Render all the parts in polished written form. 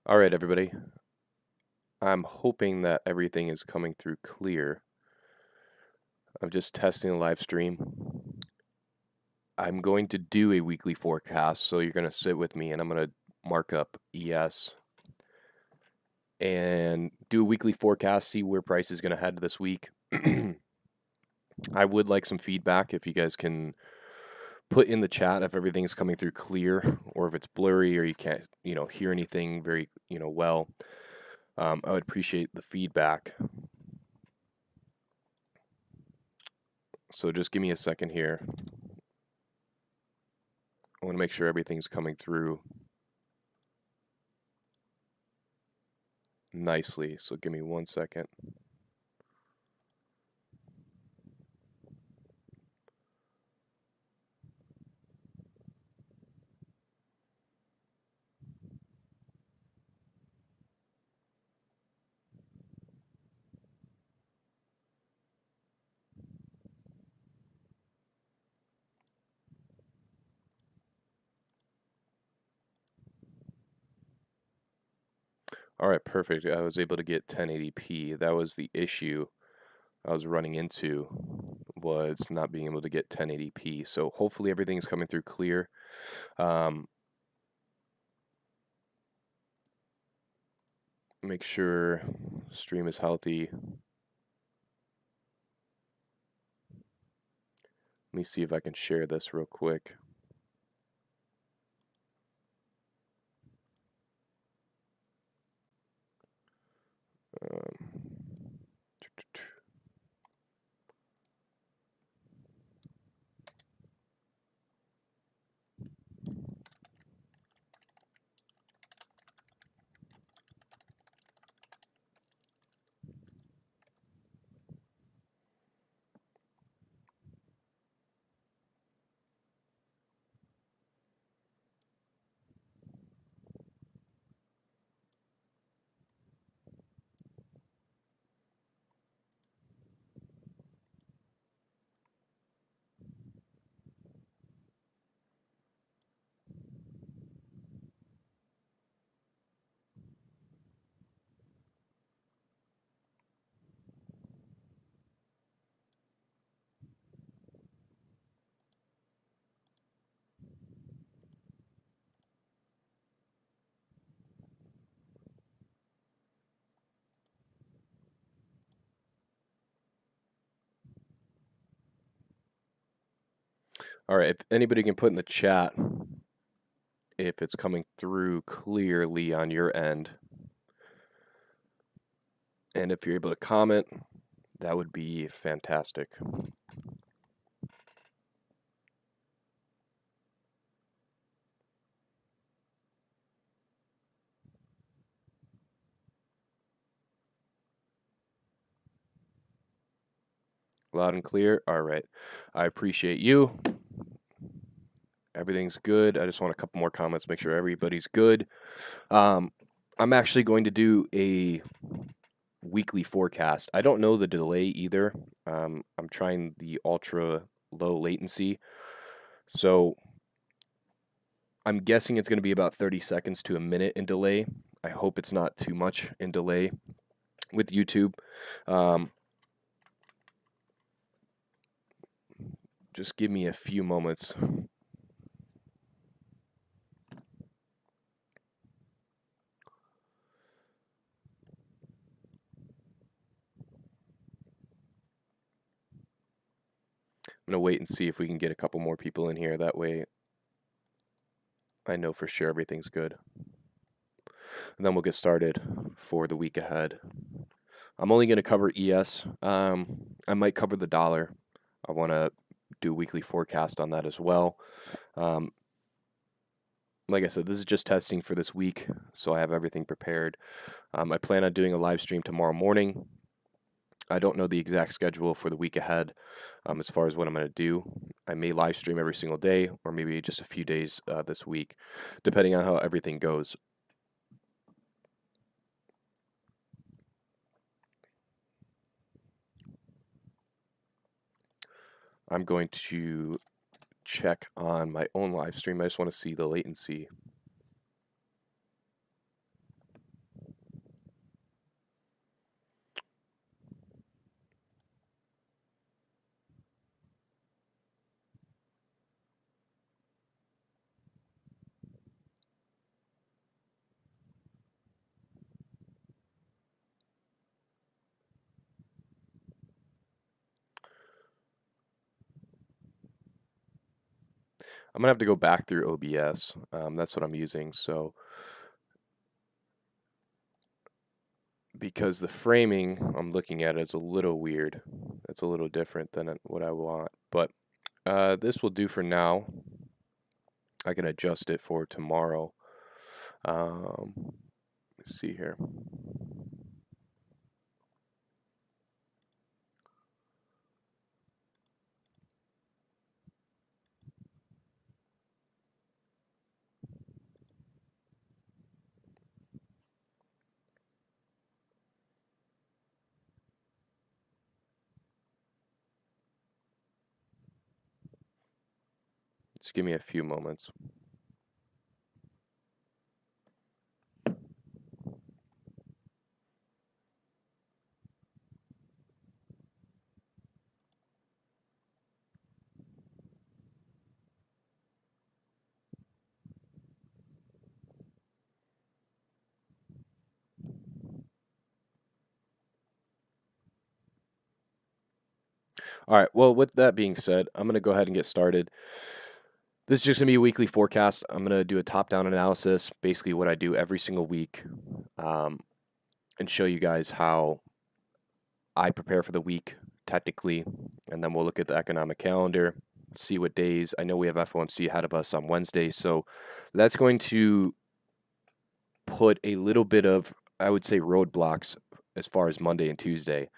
All right, everybody. I'm hoping that everything is coming through clear. I'm just testing the live stream. I'm going to do a weekly forecast, so you're going to sit with me and I'm going to mark up ES and do a weekly forecast, see where price is going to head this week. I would like some feedback if you guys can put in the chat if everything's coming through clear or if it's blurry or you can't, hear anything very, well. I would appreciate the feedback. So just give me a second here. I want to make sure everything's coming through nicely. So give me 1 second. All right, perfect. I was able to get 1080p. That was the issue I was running into, was not being able to get 1080p. So hopefully everything's coming through clear. Make sure stream is healthy. Let me see if I can share this real quick. All right, if anybody can put in the chat if it's coming through clearly on your end. And if you're able to comment, that would be fantastic. Loud and clear. All right. I appreciate you. Everything's good. I just want a couple more comments, make sure everybody's good. I'm actually going to do a weekly forecast. I don't know the delay either. I'm trying the ultra low latency. So I'm guessing it's going to be about 30 seconds to a minute in delay. I hope it's not too much in delay with YouTube. Just give me a few moments. I'm going to wait and see if we can get a couple more people in here. That way I know for sure everything's good. And then we'll get started for the week ahead. I'm only going to cover ES. I might cover the dollar. I want to do a weekly forecast on that as well. Like I said, this is just testing for this week, so I have everything prepared. I plan on doing a live stream tomorrow morning. I don't know the exact schedule for the week ahead as far as what I'm going to do. I may live stream every single day or maybe just a few days this week, depending on how everything goes. I'm going to check on my own live stream. I just want to see the latency. I'm gonna have to go back through OBS. That's what I'm using. So because the framing I'm looking at is a little weird. It's a little different than what I want. But this will do for now. I can adjust it for tomorrow. Let's see here. Just give me a few moments. All right, well, with that being said, I'm going to go ahead and get started. This is just going to be a weekly forecast. I'm going to do a top-down analysis, basically what I do every single week, and show you guys how I prepare for the week technically, and then we'll look at the economic calendar, see what days. I know we have FOMC ahead of us on Wednesday, so that's going to put a little bit of, I would say, roadblocks as far as Monday and Tuesday.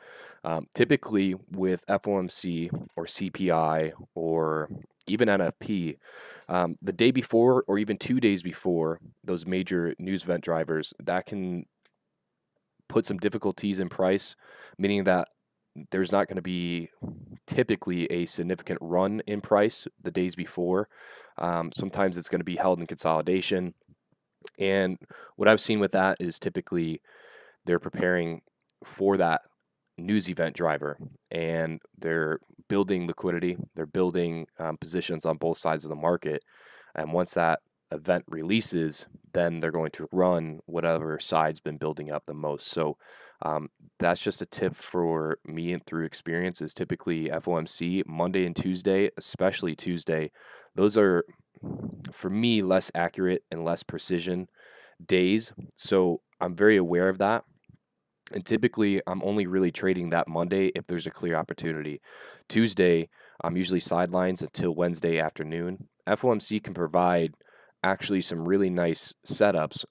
Typically with FOMC or CPI or even NFP, the day before or even 2 days before those major news event drivers, that can put some difficulties in price, meaning that there's not going to be typically a significant run in price the days before. Sometimes it's going to be held in consolidation. And what I've seen with that is typically they're preparing for that news event driver and they're building liquidity, they're building positions on both sides of the market. And once that event releases, then they're going to run whatever side's been building up the most. So that's just a tip for me and through experience is typically FOMC Monday and Tuesday, especially Tuesday. Those are, for me, less accurate and less precision days. So I'm very aware of that. And typically, I'm only really trading that Monday if there's a clear opportunity. Tuesday, I'm usually sidelines until Wednesday afternoon. FOMC can provide actually some really nice setups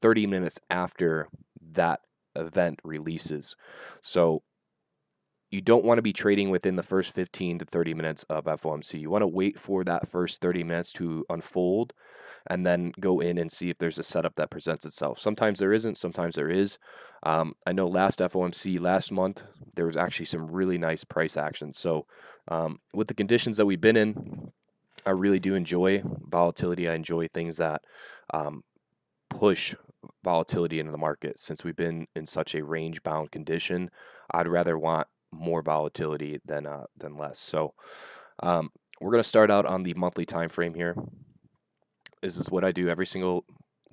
30 minutes after that event releases. So you don't want to be trading within the first 15 to 30 minutes of FOMC. You want to wait for that first 30 minutes to unfold and then go in and see if there's a setup that presents itself. Sometimes there isn't, sometimes there is. I know last FOMC last month, there was actually some really nice price action. So with the conditions that we've been in, I really do enjoy volatility. I enjoy things that push volatility into the market. Since we've been in such a range-bound condition, I'd rather want more volatility than less. So we're going to start out on the monthly time frame here. This is what I do every single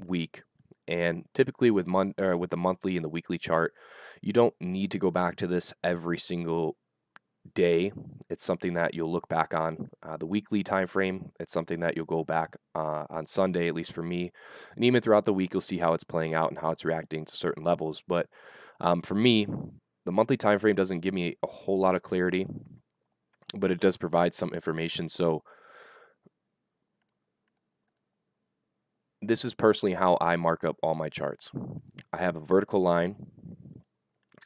week, and typically with the monthly and the weekly chart, you don't need to go back to this every single day. It's something that you'll look back on. The weekly time frame, it's something that you'll go back on Sunday, at least for me, and even throughout the week, you'll see how it's playing out and how it's reacting to certain levels. But for me, the monthly time frame doesn't give me a whole lot of clarity, but it does provide some information. So this is personally how I mark up all my charts. I have a vertical line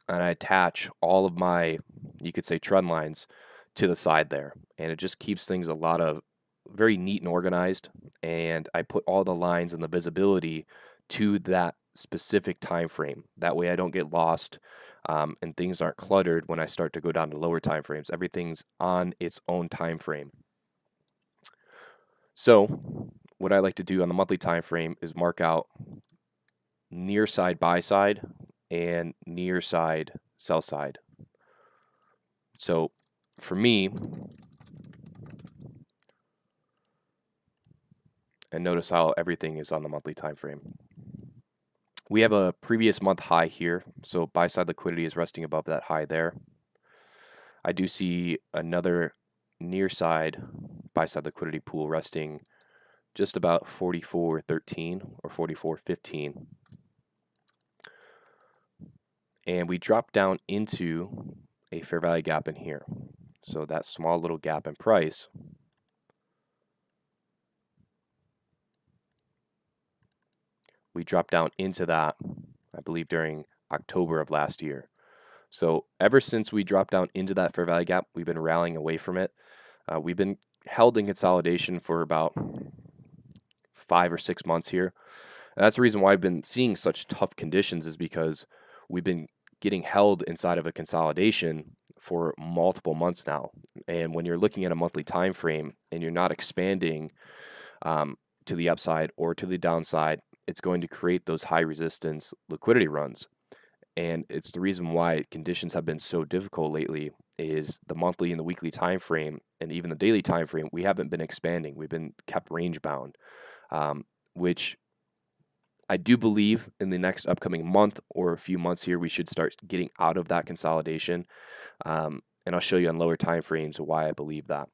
and I attach all of my, you could say, trend lines to the side there. And it just keeps things a lot of very neat and organized. And I put all the lines and the visibility to that specific time frame. That way I don't get lost and things aren't cluttered when I start to go down to lower time frames. Everything's on its own time frame. So what I like to do on the monthly time frame is mark out near side buy side and near side sell side. So for me, and notice how everything is on the monthly time frame. We have a previous month high here, so buy side liquidity is resting above that high there. I do see another near side buy side liquidity pool resting just about 44.13 or 44.15. And we dropped down into a fair value gap in here. So that small little gap in price, we dropped down into that, I believe, during October of last year. So ever since we dropped down into that fair value gap, we've been rallying away from it. We've been held in consolidation for about 5 or 6 months here. And that's the reason why I've been seeing such tough conditions, is because we've been getting held inside of a consolidation for multiple months now. And when you're looking at a monthly time frame and you're not expanding to the upside or to the downside, it's going to create those high resistance liquidity runs. And it's the reason why conditions have been so difficult lately, is the monthly and the weekly time frame and even the daily time frame, we haven't been expanding. We've been kept range bound, which I do believe in the next upcoming month or a few months here, we should start getting out of that consolidation. And I'll show you on lower time frames why I believe that.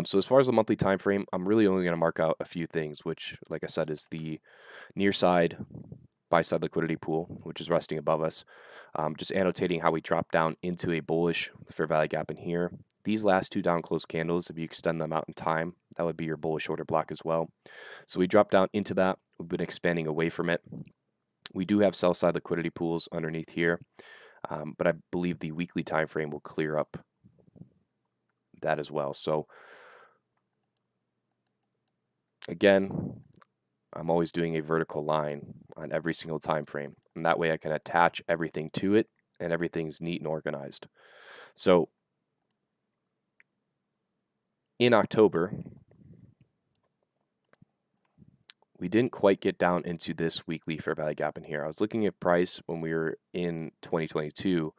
So as far as the monthly time frame, I'm really only going to mark out a few things, which, like I said, is the near side buy side liquidity pool, which is resting above us. Just annotating how we dropped down into a bullish fair value gap in here. These last two down close candles, if you extend them out in time, that would be your bullish order block as well. So we dropped down into that. We've been expanding away from it. We do have sell side liquidity pools underneath here, but I believe the weekly time frame will clear up that as well. So again, I'm always doing a vertical line on every single time frame, and that way I can attach everything to it and everything's neat and organized. So in October, we didn't quite get down into this weekly fair value gap in here. I was looking at price when we were in 2022,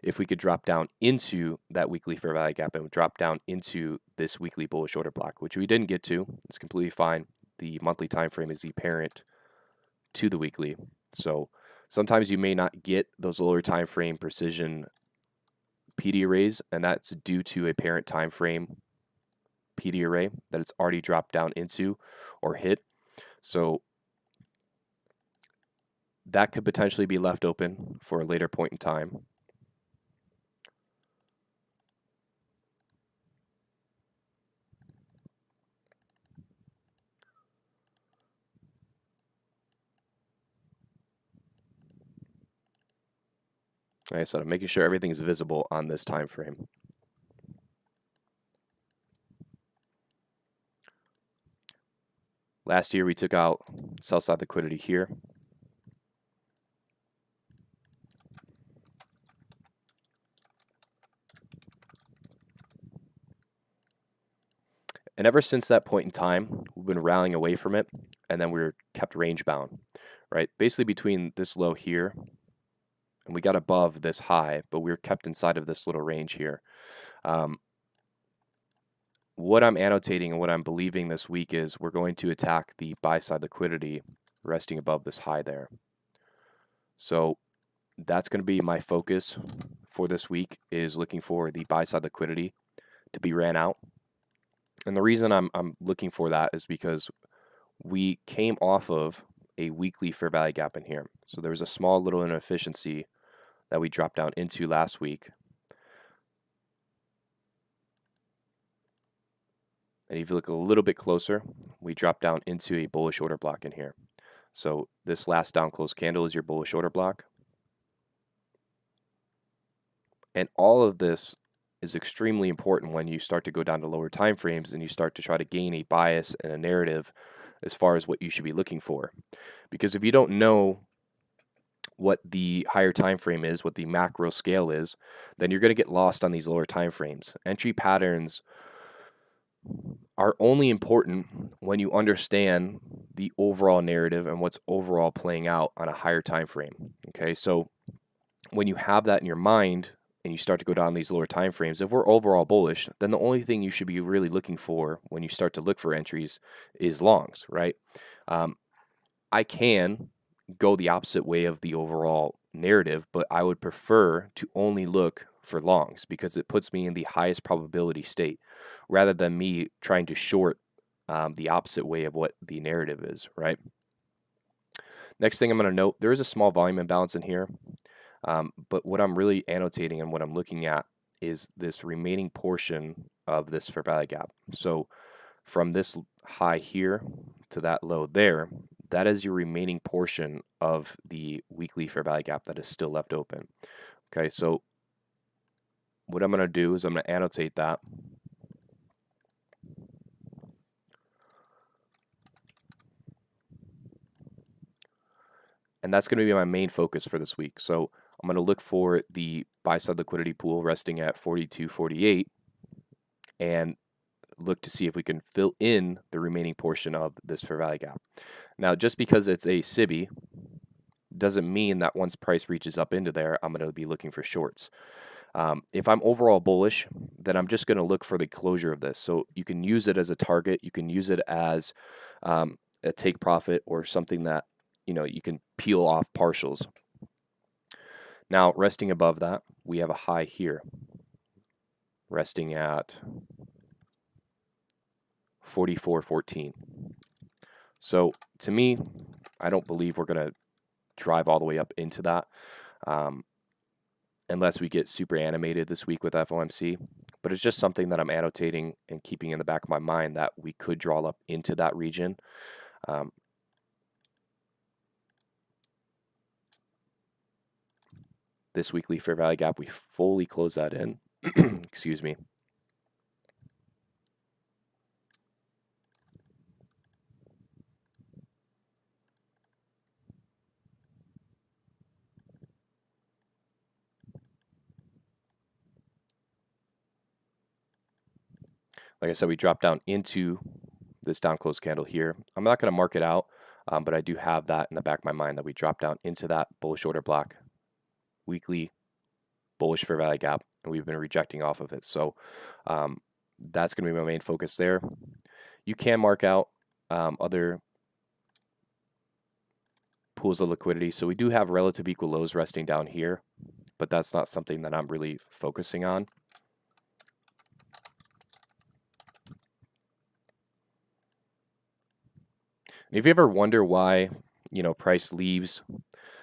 if we could drop down into that weekly fair value gap and drop down into this weekly bullish order block, which we didn't get to. It's completely fine. The monthly time frame is the parent to the weekly. So sometimes you may not get those lower time frame precision PD arrays, and that's due to a parent time frame PD array that it's already dropped down into or hit. So that could potentially be left open for a later point in time. Like I said, I'm making sure everything is visible on this time frame. Last year we took out sell side liquidity here. And ever since that point in time, we've been rallying away from it, and then we were kept range bound, right? Basically between this low here, and we got above this high, but we were kept inside of this little range here. What I'm annotating and what I'm believing this week is we're going to attack the buy side liquidity resting above this high there. So that's going to be my focus for this week, is looking for the buy side liquidity to be ran out. And the reason I'm looking for that is because we came off of a weekly fair value gap in here. So there was a small little inefficiency that we dropped down into last week. And if you look a little bit closer, we dropped down into a bullish order block in here. So this last down close candle is your bullish order block. And all of this is extremely important when you start to go down to lower time frames and you start to try to gain a bias and a narrative as far as what you should be looking for. Because if you don't know what the higher time frame is, what the macro scale is, then you're going to get lost on these lower time frames. Entry patterns are only important when you understand the overall narrative and what's overall playing out on a higher time frame. Okay, so when you have that in your mind and you start to go down these lower time frames, if we're overall bullish, then the only thing you should be really looking for when you start to look for entries is longs, right? I can go the opposite way of the overall narrative, but I would prefer to only look for longs because it puts me in the highest probability state rather than me trying to short the opposite way of what the narrative is, right? Next thing I'm going to note, there is a small volume imbalance in here, but what I'm really annotating and what I'm looking at is this remaining portion of this fair value gap. So from this high here to that low there, that is your remaining portion of the weekly fair value gap that is still left open. Okay, so what I'm going to do is I'm going to annotate that. And that's going to be my main focus for this week. So I'm going to look for the buy side liquidity pool resting at 42.48 and look to see if we can fill in the remaining portion of this fair value gap. Now, just because it's a SIBI doesn't mean that once price reaches up into there, I'm going to be looking for shorts. If I'm overall bullish, then I'm just going to look for the closure of this. So you can use it as a target. You can use it as a take profit or something that you can peel off partials. Now, resting above that, we have a high here, resting at 44.14. So to me, I don't believe we're going to drive all the way up into that unless we get super animated this week with FOMC. But it's just something that I'm annotating and keeping in the back of my mind that we could draw up into that region. This weekly fair value gap, we fully close that in. Excuse me. Like I said, we drop down into this down close candle here. I'm not going to mark it out, but I do have that in the back of my mind that we drop down into that bullish order block, weekly bullish fair value gap, and we've been rejecting off of it. So that's going to be my main focus there. You can mark out other pools of liquidity. So we do have relative equal lows resting down here, but that's not something that I'm really focusing on. If you ever wonder why, price leaves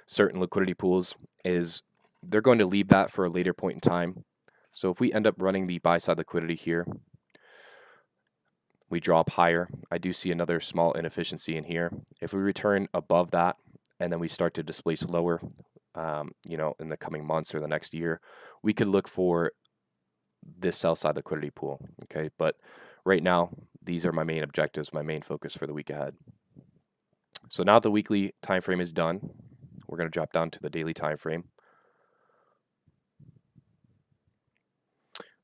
certain liquidity pools, is they're going to leave that for a later point in time. So if we end up running the buy side liquidity here, we drop higher. I do see another small inefficiency in here. If we return above that and then we start to displace lower, in the coming months or the next year, we could look for this sell side liquidity pool. Okay, but right now, these are my main objectives, my main focus for the week ahead. So now the weekly time frame is done. We're going to drop down to the daily time frame.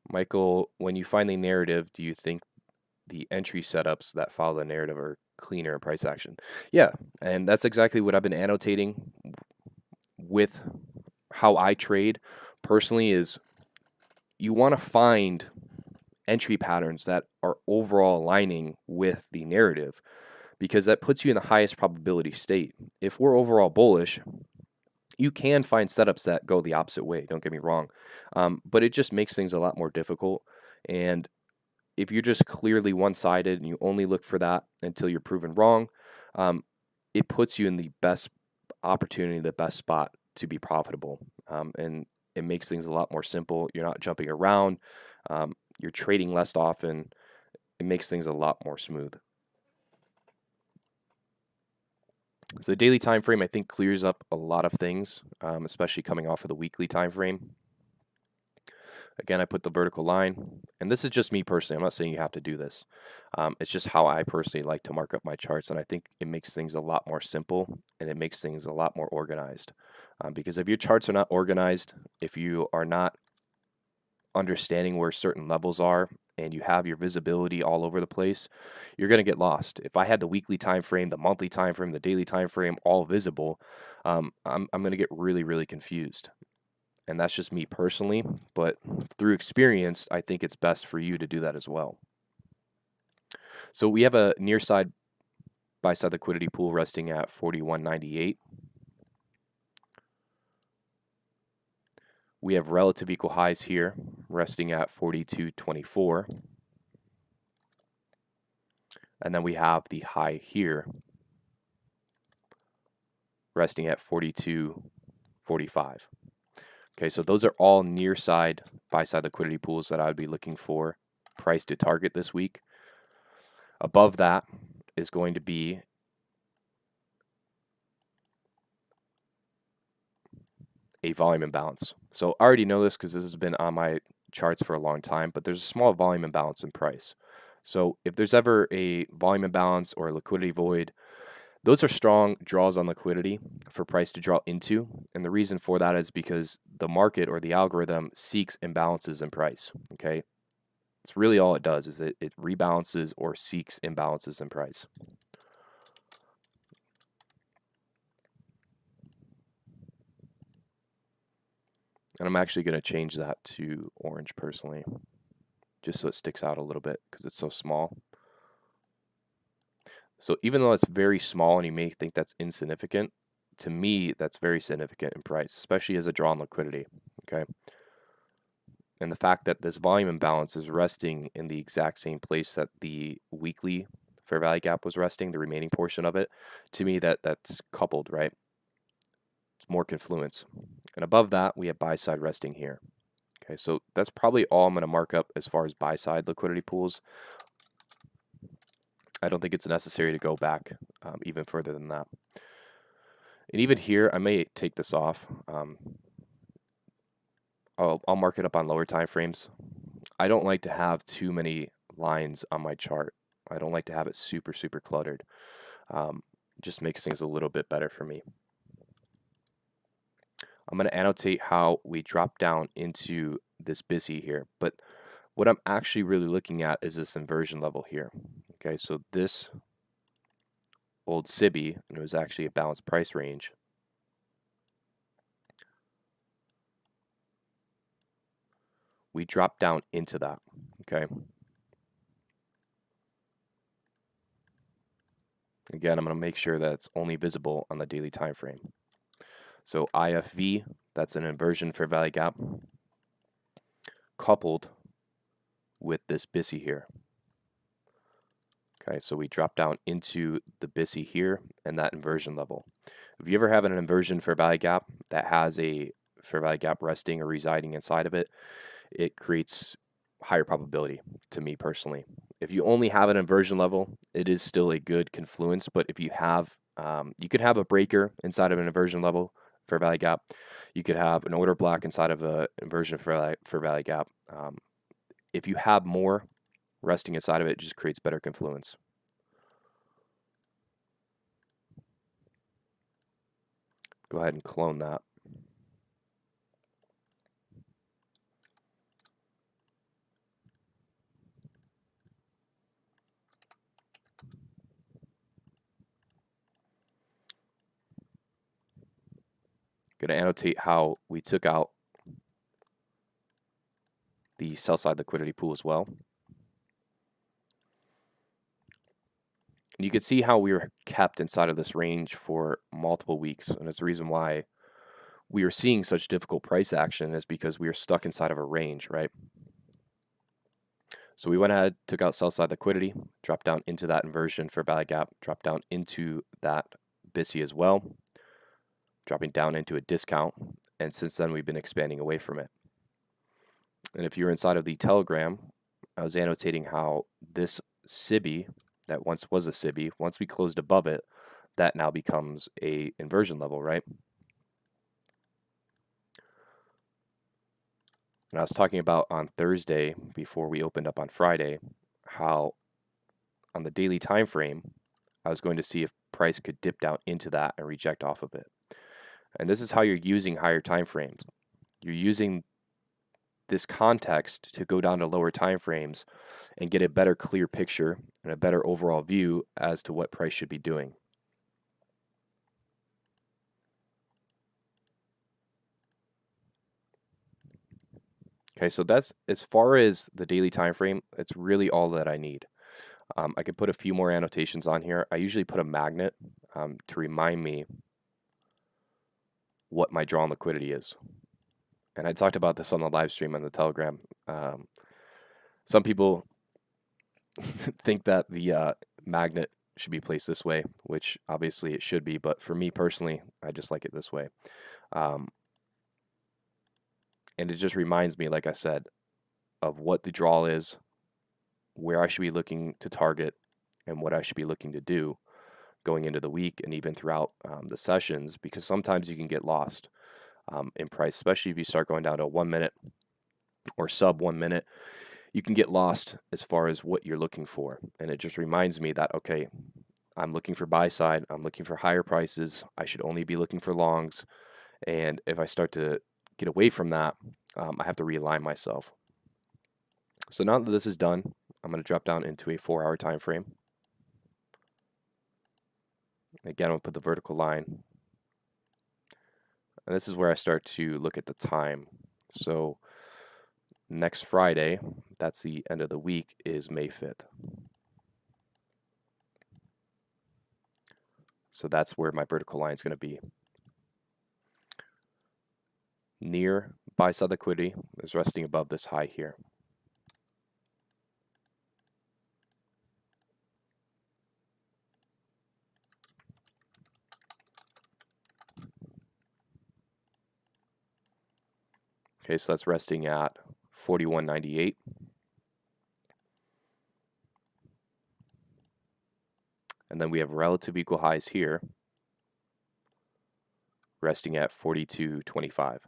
Michael, when you find the narrative, do you think the entry setups that follow the narrative are cleaner in price action? Yeah, and that's exactly what I've been annotating with how I trade personally. Is you want to find entry patterns that are overall aligning with the narrative, because that puts you in the highest probability state. If we're overall bullish, you can find setups that go the opposite way, don't get me wrong, but it just makes things a lot more difficult. And if you're just clearly one-sided and you only look for that until you're proven wrong, it puts you in the best opportunity, the best spot to be profitable. And it makes things a lot more simple. You're not jumping around. You're trading less often. It makes things a lot more smooth. So the daily time frame, I think, clears up a lot of things, especially coming off of the weekly time frame. Again, I put the vertical line, and this is just me personally. I'm not saying you have to do this. It's just how I personally like to mark up my charts, and I think it makes things a lot more simple, and it makes things a lot more organized. Because if your charts are not organized, if you are not understanding where certain levels are, and you have your visibility all over the place, you're going to get lost. If I had the weekly time frame, the monthly time frame, the daily time frame all visible, I'm going to get really, really confused. And that's just me personally, but through experience, I think it's best for you to do that as well. So we have a near side buy side liquidity pool resting at 41.98. We have relative equal highs here, resting at 42.24. And then we have the high here, resting at 42.45. Okay, so those are all near side, buy side liquidity pools that I would be looking for price to target this week. Above that is going to be a volume imbalance. So I already know this because this has been on my charts for a long time, but there's a small volume imbalance in price. So if there's ever a volume imbalance or a liquidity void, those are strong draws on liquidity for price to draw into. And the reason for that is because the market or the algorithm seeks imbalances in price. Okay. It's really all it does is it rebalances or seeks imbalances in price. And I'm actually going to change that to orange personally, just so it sticks out a little bit because it's so small. So even though it's very small and you may think that's insignificant, to me, that's very significant in price, especially as a draw on liquidity, okay? And the fact that this volume imbalance is resting in the exact same place that the weekly fair value gap was resting, the remaining portion of it, to me, that's coupled, right? It's more confluence. And above that, we have buy side resting here. Okay, so that's probably all I'm going to mark up as far as buy side liquidity pools. I don't think it's necessary to go back even further than that. And even here, I may take this off. I'll mark it up on lower time frames. I don't like to have too many lines on my chart. I don't like to have it super, super cluttered. Just makes things a little bit better for me. I'm going to annotate how we drop down into this busy here, but what I'm actually really looking at is this inversion level here. Okay, so this old SIBI, and it was actually a balanced price range. We drop down into that, okay? Again, I'm going to make sure that it's only visible on the daily time frame. So IFV, that's an inversion fair value gap, coupled with this BISI here. Okay, so we drop down into the BISI here and that inversion level. If you ever have an inversion fair value gap that has a fair value gap resting or residing inside of it, it creates higher probability to me personally. If you only have an inversion level, it is still a good confluence, but if you have, you could have a breaker inside of an inversion level fair value gap. You could have an order block inside of an inversion fair value gap. If you have more resting inside of it, it just creates better confluence. Go ahead and clone that. Going to annotate how we took out the sell side liquidity pool as well. And you can see how we were kept inside of this range for multiple weeks. And it's the reason why we are seeing such difficult price action is because we are stuck inside of a range, right? So we went ahead, took out sell side liquidity, dropped down into that inversion fair value gap, dropped down into that BISI as well, dropping down into a discount. And since then, we've been expanding away from it. And if you're inside of the Telegram, I was annotating how this SIBI that once was a SIBI, once we closed above it, that now becomes a inversion level, right? And I was talking about on Thursday before we opened up on Friday, how on the daily time frame, I was going to see if price could dip down into that and reject off of it. And this is how you're using higher time frames. You're using this context to go down to lower time frames and get a better clear picture and a better overall view as to what price should be doing. Okay, so that's as far as the daily time frame, it's really all that I need. I could put a few more annotations on here. I usually put a magnet to remind me what my drawn liquidity is. And I talked about this on the live stream on the Telegram. Some people think that the magnet should be placed this way, which obviously it should be, but for me personally, I just like it this way. Um, and it just reminds me, like I said, of what the draw is, where I should be looking to target, and what I should be looking to do going into the week and even throughout the sessions, because sometimes you can get lost in price, especially if you start going down to 1 minute or sub 1 minute. You can get lost as far as what you're looking for. And it just reminds me that, okay, I'm looking for buy side, I'm looking for higher prices, I should only be looking for longs. And if I start to get away from that, I have to realign myself. So now that this is done, I'm going to drop down into a 4-hour time frame. Again, I'm going to put the vertical line. And this is where I start to look at the time. So next Friday, that's the end of the week, is May 5th. So that's where my vertical line is going to be. Near buy side liquidity is resting above this high here. Okay, so that's resting at 41.98. And then we have relative equal highs here, resting at 42.25.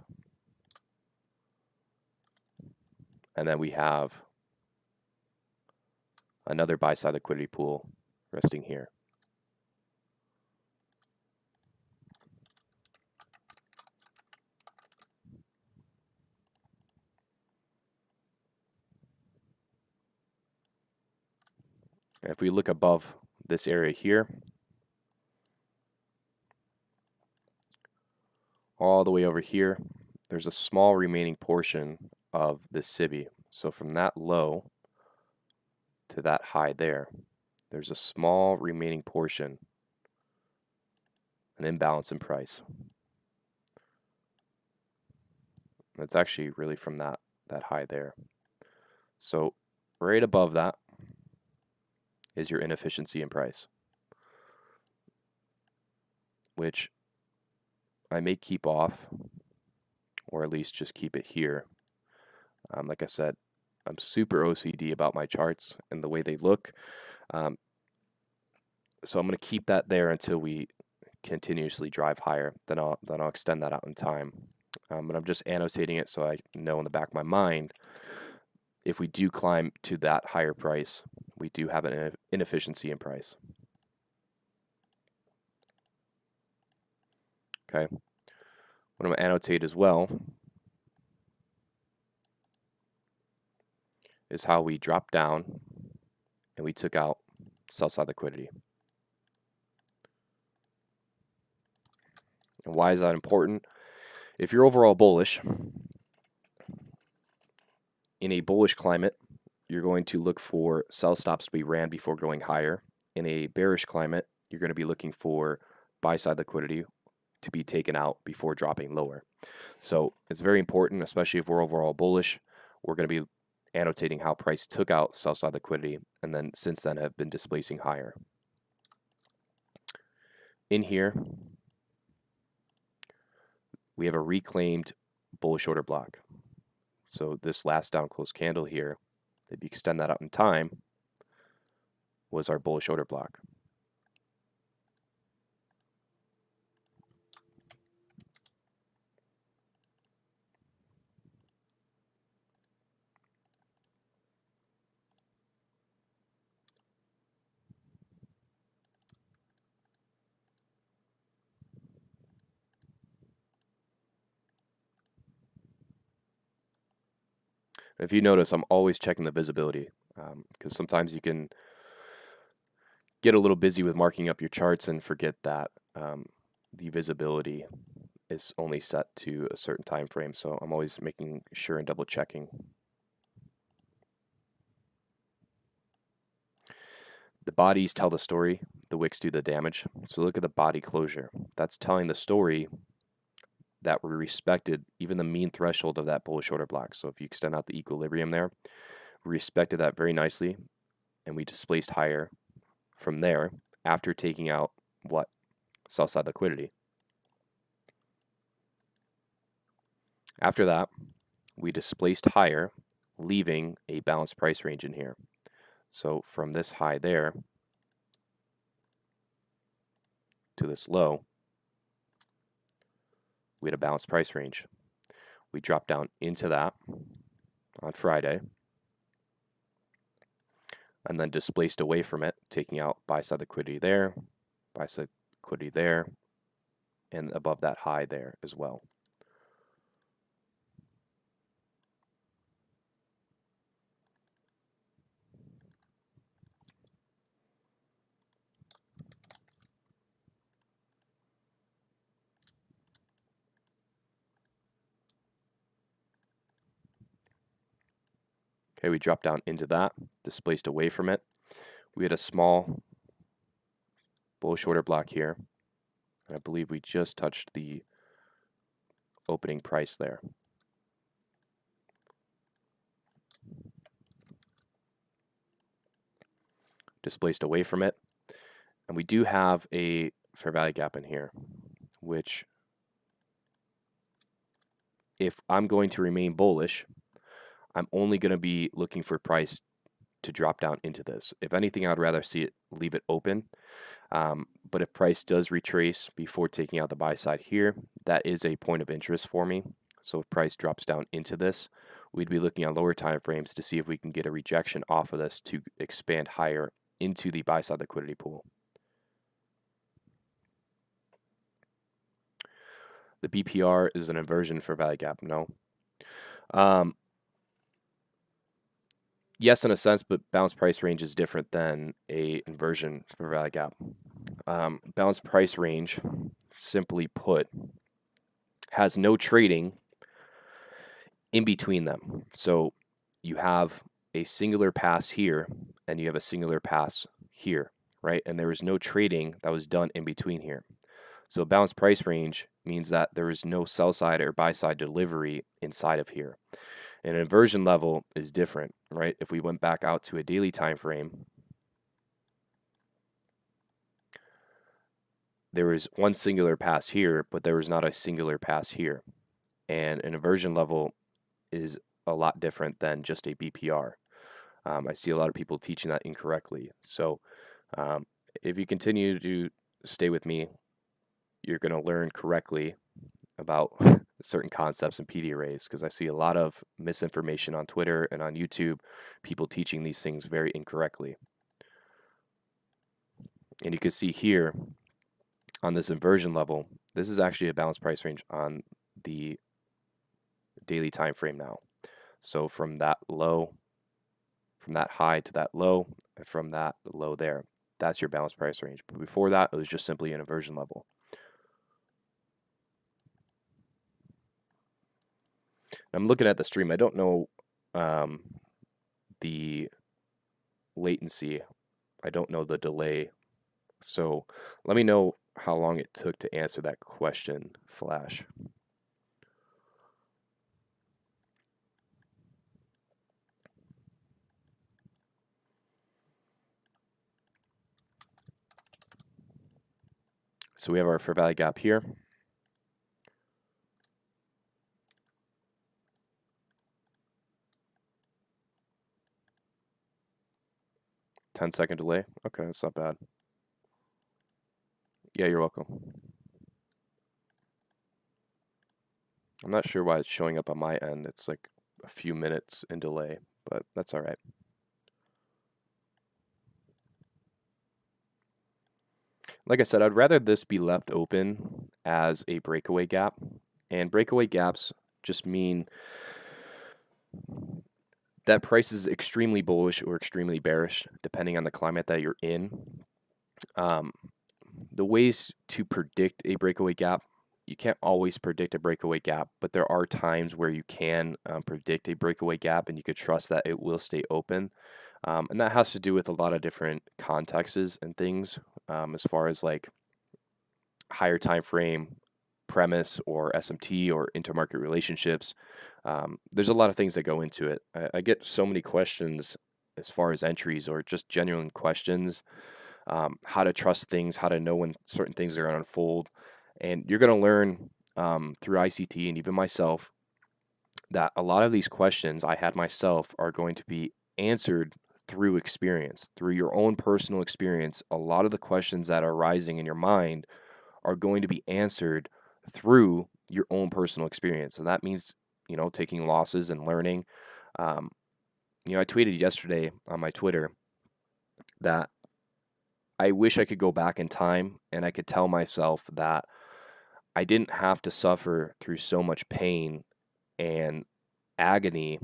And then we have another buy side liquidity pool resting here. And if we look above this area here, all the way over here, there's a small remaining portion of this SIBI. So from that low to that high there, there's a small remaining portion, an imbalance in price. It's actually really from that high there. So right above that is your inefficiency in price, which I may keep off, or at least just keep it here. Like I said, I'm super OCD about my charts and the way they look. So I'm going to keep that there until we continuously drive higher. Then I'll extend that out in time. But I'm just annotating it so I know in the back of my mind, if we do climb to that higher price, we do have an inefficiency in price. Okay. What I'm going to annotate as well is how we dropped down and we took out sell side liquidity. And why is that important? If you're overall bullish, in a bullish climate, you're going to look for sell stops to be ran before going higher. In a bearish climate, you're going to be looking for buy side liquidity to be taken out before dropping lower. So it's very important, especially if we're overall bullish, we're going to be annotating how price took out sell side liquidity and then since then have been displacing higher. In here, we have a reclaimed bullish order block. So this last down close candle here, if you extend that out in time, was our bullish order block. If you notice, I'm always checking the visibility because sometimes you can get a little busy with marking up your charts and forget that the visibility is only set to a certain time frame. So I'm always making sure and double checking. The bodies tell the story, the wicks do the damage. So look at the body closure. That's telling the story that we respected even the mean threshold of that bullish order block. So if you extend out the equilibrium there, we respected that very nicely, and we displaced higher from there after taking out what? Sell side liquidity. After that, we displaced higher, leaving a balanced price range in here. So from this high there to this low, we had a balanced price range. We dropped down into that on Friday and then displaced away from it, taking out buy side liquidity there, buy side liquidity there, and above that high there as well. Okay, we dropped down into that, displaced away from it. We had a small bullish order block here. I believe we just touched the opening price there. Displaced away from it. And we do have a fair value gap in here, which if I'm going to remain bullish, I'm only going to be looking for price to drop down into this. If anything, I'd rather see it leave it open. But if price does retrace before taking out the buy side here, that is a point of interest for me. So if price drops down into this, we'd be looking at lower time frames to see if we can get a rejection off of this to expand higher into the buy side liquidity pool. The BPR is an inversion for value gap. No. Yes, in a sense, but balanced price range is different than a inversion for value gap. Balanced price range, simply put, has no trading in between them. So you have a singular pass here and you have a singular pass here, right? And there was no trading that was done in between here. So a balanced price range means that there is no sell side or buy side delivery inside of here. An inversion level is different, right? If we went back out to a daily time frame, there was one singular pass here, but there was not a singular pass here. And an inversion level is a lot different than just a BPR. I see a lot of people teaching that incorrectly. So if you continue to stay with me, you're going to learn correctly about certain concepts in PD arrays, because I see a lot of misinformation on Twitter and on YouTube, people teaching these things very incorrectly. And you can see here on this inversion level, this is actually a balanced price range on the daily time frame now. So from that low, from that high to that low, and from that low there, that's your balanced price range. But before that, it was just simply an inversion level. I'm looking at the stream. I don't know the latency. I don't know the delay. So let me know how long it took to answer that question, Flash. So we have our fair value gap here. Ten-second delay. Okay, that's not bad. Yeah, you're welcome. I'm not sure why it's showing up on my end. It's like a few minutes in delay, but that's all right. Like I said, I'd rather this be left open as a breakaway gap. And breakaway gaps just mean that price is extremely bullish or extremely bearish, depending on the climate that you're in. The ways to predict a breakaway gap, you can't always predict a breakaway gap, but there are times where you can predict a breakaway gap and you could trust that it will stay open. And that has to do with a lot of different contexts and things, as far as like higher time frame premise or SMT or intermarket relationships. There's a lot of things that go into it. I get so many questions as far as entries or just genuine questions, how to trust things, how to know when certain things are going to unfold. And you're going to learn through ICT and even myself that a lot of these questions I had myself are going to be answered through experience, through your own personal experience. A lot of the questions that are rising in your mind are going to be answered through your own personal experience. And that means, taking losses and learning. Um, I tweeted yesterday on my Twitter that I wish I could go back in time and I could tell myself that I didn't have to suffer through so much pain and agony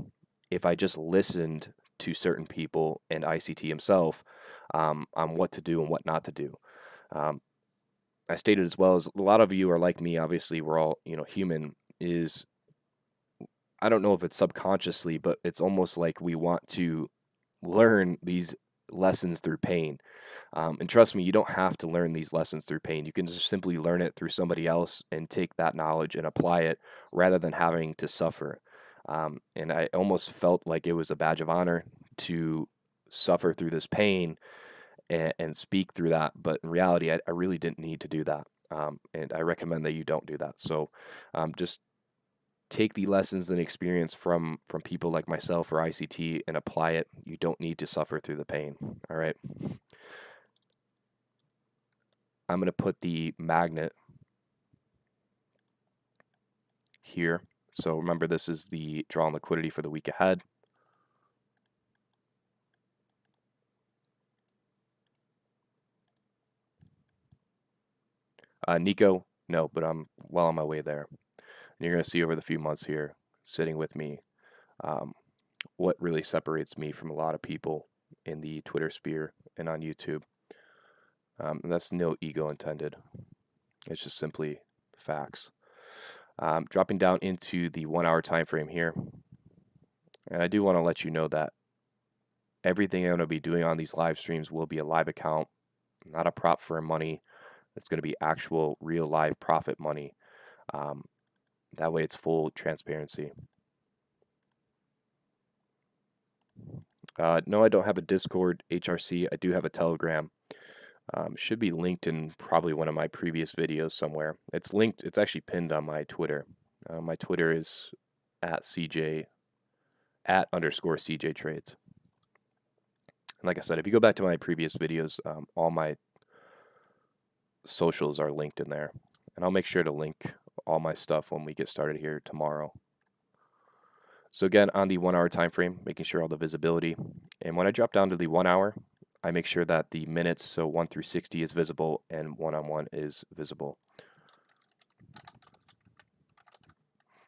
if I just listened to certain people and ICT himself on what to do and what not to do. I stated as well as a lot of you are like me. Obviously, we're all human. Is I don't know if it's subconsciously, but it's almost like we want to learn these lessons through pain. And trust me, you don't have to learn these lessons through pain. You can just simply learn it through somebody else and take that knowledge and apply it rather than having to suffer. And I almost felt like it was a badge of honor to suffer through this pain and speak through that. But in reality, I really didn't need to do that. And I recommend that you don't do that. So just take the lessons and experience from people like myself or ICT and apply it. You don't need to suffer through the pain. All right. I'm going to put the magnet here. So remember, this is the draw on liquidity for the week ahead. Nico, no, but I'm well on my way there. And you're going to see over the few months here sitting with me what really separates me from a lot of people in the Twitter sphere and on YouTube. And that's no ego intended. It's just simply facts. Dropping down into the 1 hour time frame here. And I do want to let you know that everything I'm going to be doing on these live streams will be a live account, not a prop firm money. It's going to be actual, real, live profit money. That way it's full transparency. No, I don't have a Discord HRC. I do have a Telegram. Should be linked in probably one of my previous videos somewhere. It's linked. It's actually pinned on my Twitter. My Twitter is @CJ @_CJ Trades. And like I said, if you go back to my previous videos, all my socials are linked in there. And I'll make sure to link all my stuff when we get started here tomorrow. So again, on the 1 hour time frame, making sure all the visibility. And when I drop down to the 1 hour, I make sure that the minutes, so 1 through 60 is visible and one-on-one is visible.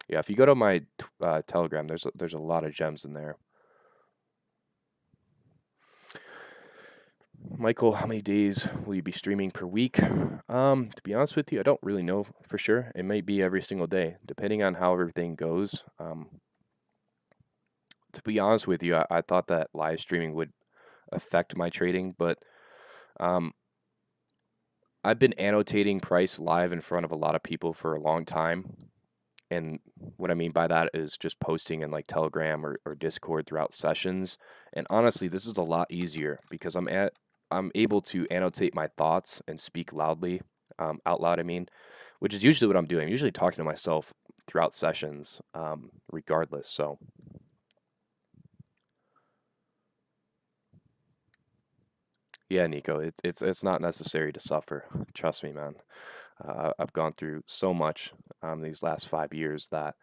Yeah, if you go to my Telegram, there's a lot of gems in there. Michael, how many days will you be streaming per week? To be honest with you, I don't really know for sure. It may be every single day, depending on how everything goes. To be honest with you, I thought that live streaming would affect my trading, but I've been annotating price live in front of a lot of people for a long time. And what I mean by that is just posting in like Telegram or Discord throughout sessions. And honestly, this is a lot easier because I'm able to annotate my thoughts and speak loudly, out loud, I mean, which is usually what I'm doing. I'm usually talking to myself throughout sessions, regardless. So yeah, Nico, it's not necessary to suffer. Trust me, man. I've gone through so much these last 5 years that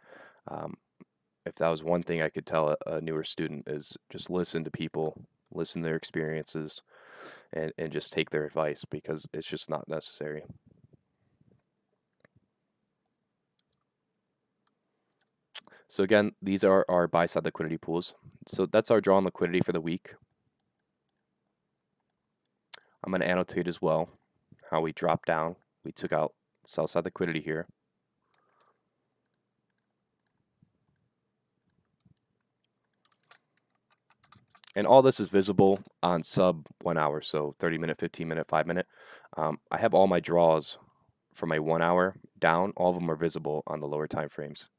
if that was one thing I could tell a newer student is just listen to people, listen to their experiences, and just take their advice because it's just not necessary. So again, these are our buy-side liquidity pools. So that's our draw on liquidity for the week. I'm going to annotate as well how we dropped down. We took out sell-side liquidity here. And all this is visible on sub 1 hour, so 30 minute, 15 minute, 5 minute. I have all my draws from my 1 hour down, all of them are visible on the lower time frames.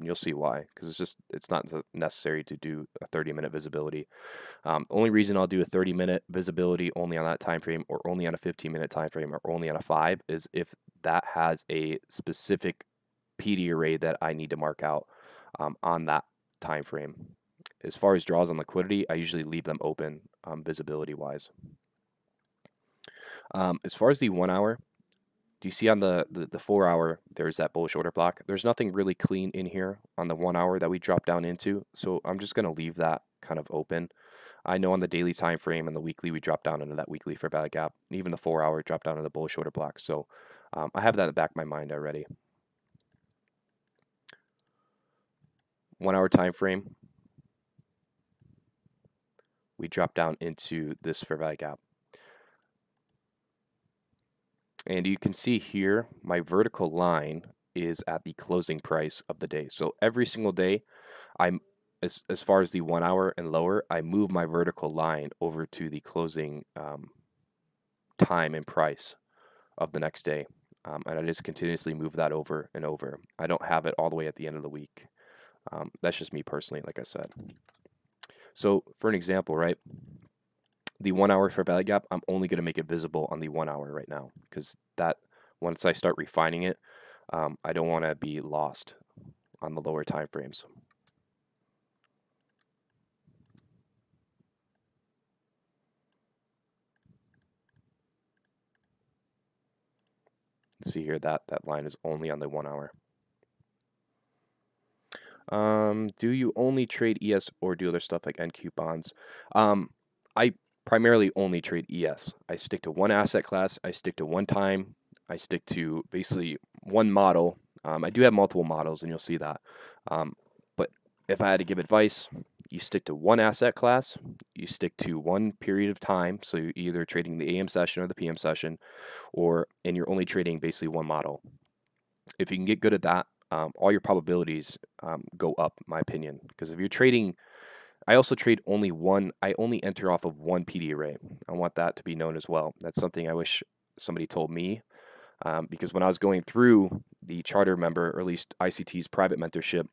You'll see why, because it's not necessary to do a 30-minute visibility. Only reason I'll do a 30-minute visibility only on that time frame, or only on a 15-minute time frame, or only on a 5, is if that has a specific PD array that I need to mark out on that time frame. As far as draws on liquidity, I usually leave them open visibility wise. As far as the 1 hour, do you see on the 4 hour, there's that bullish order block? There's nothing really clean in here on the 1 hour that we drop down into, so I'm just going to leave that kind of open. I know on the daily time frame and the weekly, we drop down into that weekly fair value gap. Even the 4 hour drop down into the bullish order block. So I have that in the back of my mind already. 1 hour time frame, we drop down into this fair value gap. And you can see here, my vertical line is at the closing price of the day. So every single day, as far as the 1 hour and lower, I move my vertical line over to the closing time and price of the next day. And I just continuously move that over and over. I don't have it all the way at the end of the week. That's just me personally, like I said. So for an example, right, the 1 hour fair value gap, I'm only going to make it visible on the 1 hour right now, because that, once I start refining it, I don't want to be lost on the lower time frames. See here, that line is only on the 1 hour. Do you only trade ES or do other stuff like NQ bonds? I primarily only trade ES. I stick to one asset class. I stick to one time. I stick to basically one model. I do have multiple models, and you'll see that. But if I had to give advice, you stick to one asset class. You stick to one period of time. So you're either trading the AM session or the PM session, and you're only trading basically one model. If you can get good at that, all your probabilities go up, in my opinion. Because if you're trading, I also trade only one. I only enter off of one PD array. I want that to be known as well. That's something I wish somebody told me, because when I was going through the charter member, or at least ICT's private mentorship,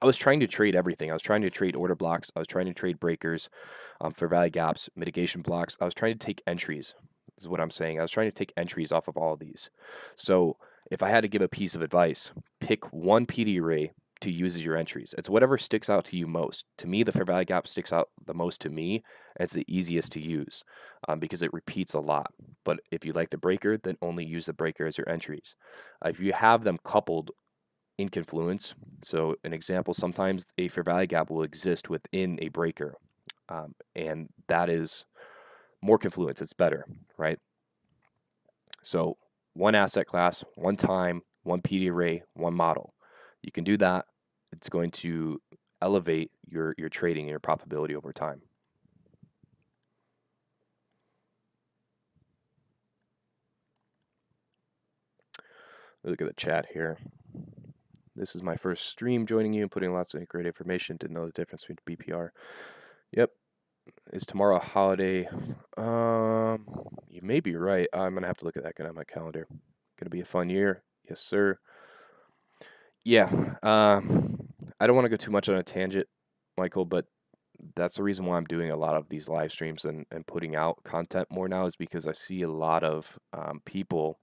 I was trying to trade everything. I was trying to trade order blocks. I was trying to trade breakers, fair value gaps, mitigation blocks. I was trying to take entries. This is what I'm saying. I was trying to take entries off of all of these. So if I had to give a piece of advice, pick one PD array to use as your entries. It's whatever sticks out to you most. To me, the fair value gap sticks out the most to me. It's the easiest to use because it repeats a lot. But if you like the breaker, then only use the breaker as your entries. If you have them coupled in confluence, so an example, sometimes a fair value gap will exist within a breaker, and that is more confluence. It's better, right? So one asset class, one time, one PD array, one model. You can do that. It's going to elevate your trading and your profitability over time. Look at the chat here. This is my first stream joining you and putting lots of great information. Didn't know the difference between BPR. Yep. Is tomorrow a holiday? You may be right. I'm going to have to look at that on my calendar. Going to be a fun year. Yes, sir. Yeah. I don't want to go too much on a tangent, Michael, but that's the reason why I'm doing a lot of these live streams and putting out content more now, is because I see a lot of people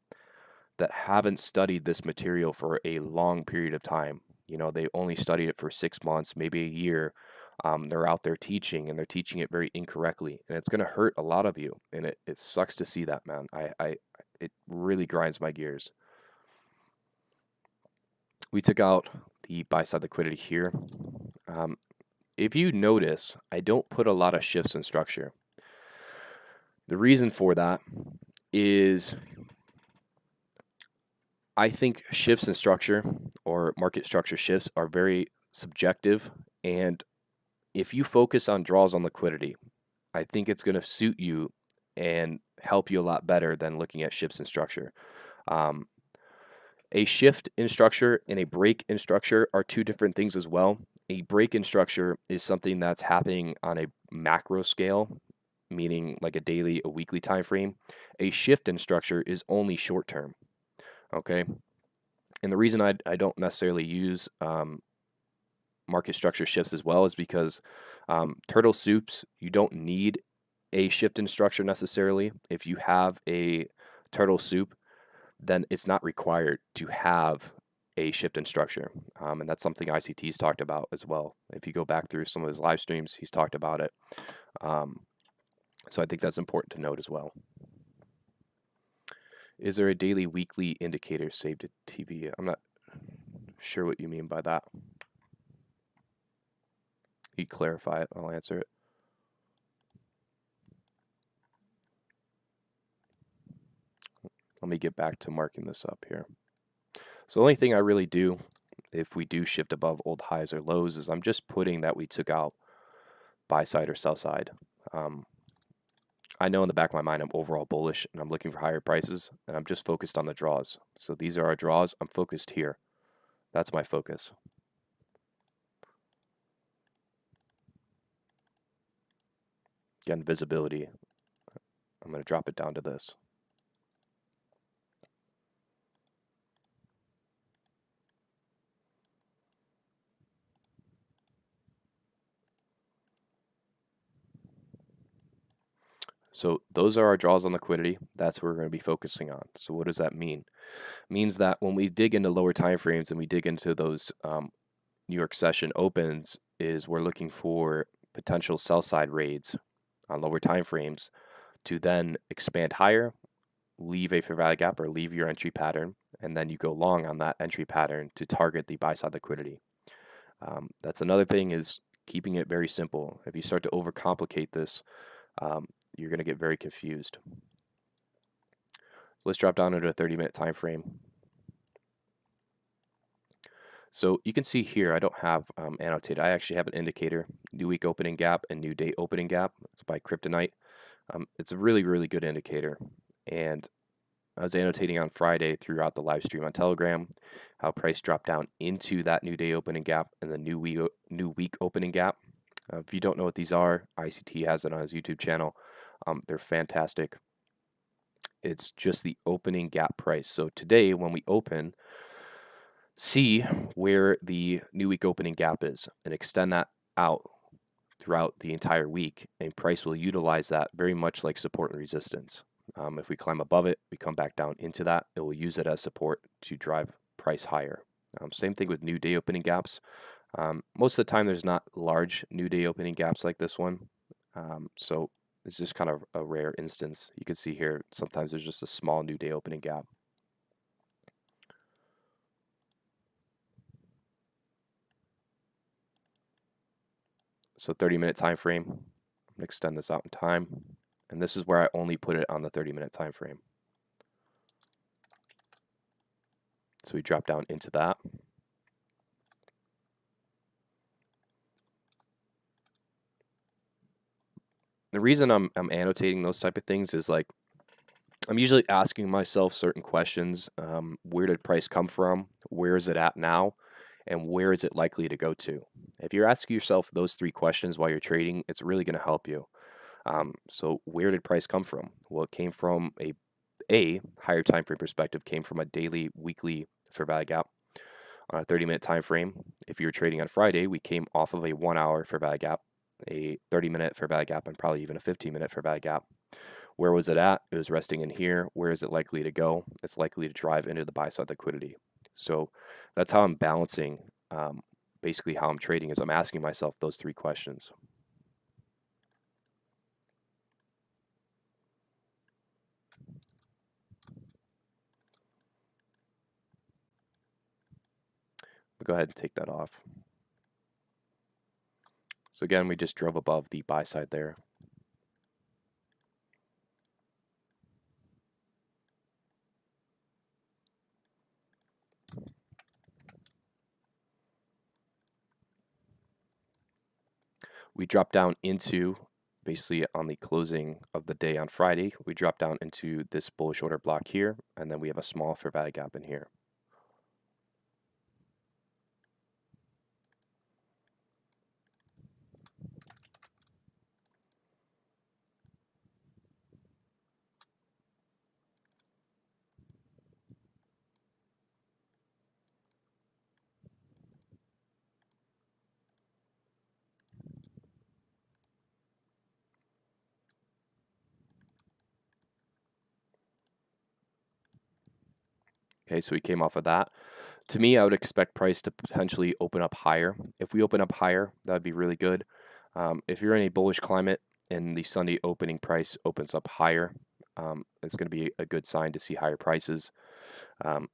that haven't studied this material for a long period of time. You know, they only studied it for 6 months, maybe a year. They're out there teaching, and they're teaching it very incorrectly, and it's going to hurt a lot of you. And it sucks to see that, man. It really grinds my gears. We took out the buy side liquidity here. If you notice, I don't put a lot of shifts in structure. The reason for that is I think shifts in structure or market structure shifts are very subjective, and if you focus on draws on liquidity, I think it's going to suit you and help you a lot better than looking at shifts in structure. A shift in structure and a break in structure are two different things as well. A break in structure is something that's happening on a macro scale, meaning like a daily, a weekly time frame. A shift in structure is only short term. Okay, and the reason I don't necessarily use market structure shifts as well is because turtle soups, you don't need a shift in structure necessarily. If you have a turtle soup, then it's not required to have a shift in structure. And that's something ICT's talked about as well. If you go back through some of his live streams, he's talked about it. So I think that's important to note as well. Is there a daily, weekly indicator saved to TV? I'm not sure what you mean by that. You clarify it, I'll answer it. Let me get back to marking this up here. So the only thing I really do if we do shift above old highs or lows is I'm just putting that we took out buy side or sell side. I know in the back of my mind I'm overall bullish and I'm looking for higher prices and I'm just focused on the draws. So these are our draws. I'm focused here. That's my focus. Again, visibility. I'm going to drop it down to this. So those are our draws on liquidity. That's what we're going to be focusing on. So what does that mean? It means that when we dig into lower time frames and we dig into those New York session opens, is we're looking for potential sell side raids on lower time frames to then expand higher, leave a fair value gap or leave your entry pattern, and then you go long on that entry pattern to target the buy side liquidity. That's another thing, is keeping it very simple. If you start to overcomplicate this, you're going to get very confused. So let's drop down into a 30-minute time frame. So you can see here, I don't have annotated. I actually have an indicator, new week opening gap and new day opening gap. It's by Kryptonite. It's a really, really good indicator. And I was annotating on Friday throughout the live stream on Telegram how price dropped down into that new day opening gap and the new week opening gap. If you don't know what these are, ICT has it on his YouTube channel. They're fantastic. It's just the opening gap price. So today when we open, see where the new week opening gap is and extend that out throughout the entire week, and price will utilize that very much like support and resistance. If we climb above it, we come back down into that, it will use it as support to drive price higher. Same thing with new day opening gaps. Most of the time there's not large new day opening gaps like this one, so it's just kind of a rare instance. You can see here sometimes there's just a small new day opening gap. So 30-minute time frame. I'm going to extend this out in time. And this is where I only put it on the 30-minute time frame. So we drop down into that. The reason I'm annotating those type of things is like I'm usually asking myself certain questions. Where did price come from? Where is it at now? And where is it likely to go to? If you're asking yourself those three questions while you're trading, it's really going to help you. So where did price come from? Well, it came from a higher time frame perspective, came from a daily, weekly fair value gap on a 30-minute time frame. If you're trading on Friday, we came off of a 1-hour fair value gap, a 30-minute fair value gap, and probably even a 15-minute fair value gap. Where was it at? It was resting in here. Where is it likely to go? It's likely to drive into the buy side liquidity. So that's how I'm balancing. Basically, how I'm trading is I'm asking myself those three questions. We'll go ahead and take that off. So again, we just drove above the buy side there. We drop down into, basically on the closing of the day on Friday, we drop down into this bullish order block here, and then we have a small fair value gap in here. Okay, so we came off of that. To me, I would expect price to potentially open up higher. If we open up higher, that would be really good. If you're in a bullish climate and the Sunday opening price opens up higher, it's going to be a good sign to see higher prices. Um,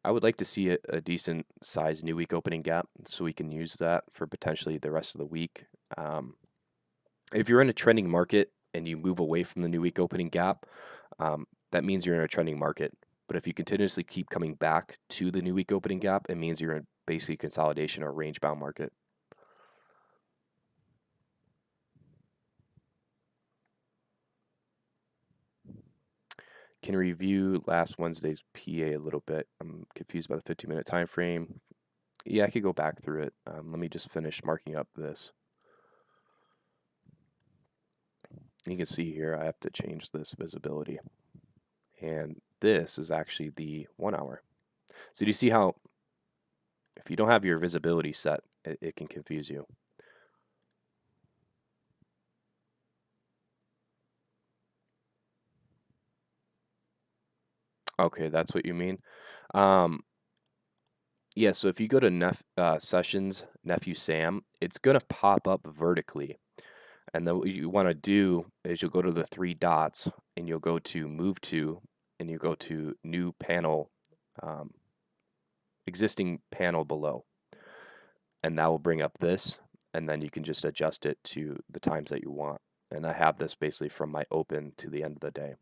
I would like to see a decent size new week opening gap so we can use that for potentially the rest of the week. If you're in a trending market and you move away from the new week opening gap, that means you're in a trending market. But if you continuously keep coming back to the new week opening gap, it means you're in basically consolidation or range bound market. Can review last Wednesday's PA a little bit. I'm confused by the 15-minute time frame. Yeah, I could go back through it. Let me just finish marking up this. You can see here I have to change this visibility. And this is actually the 1 hour. So do you see how if you don't have your visibility set, it can confuse you. Okay, that's what you mean. Yeah, so if you go to Sessions, Nephew Sam, it's going to pop up vertically. And then what you want to do is you'll go to the three dots and you'll go to Move To, and you go to New Panel, um, Existing Panel below. And that will bring up this, and then you can just adjust it to the times that you want. And I have this basically from my open to the end of the day.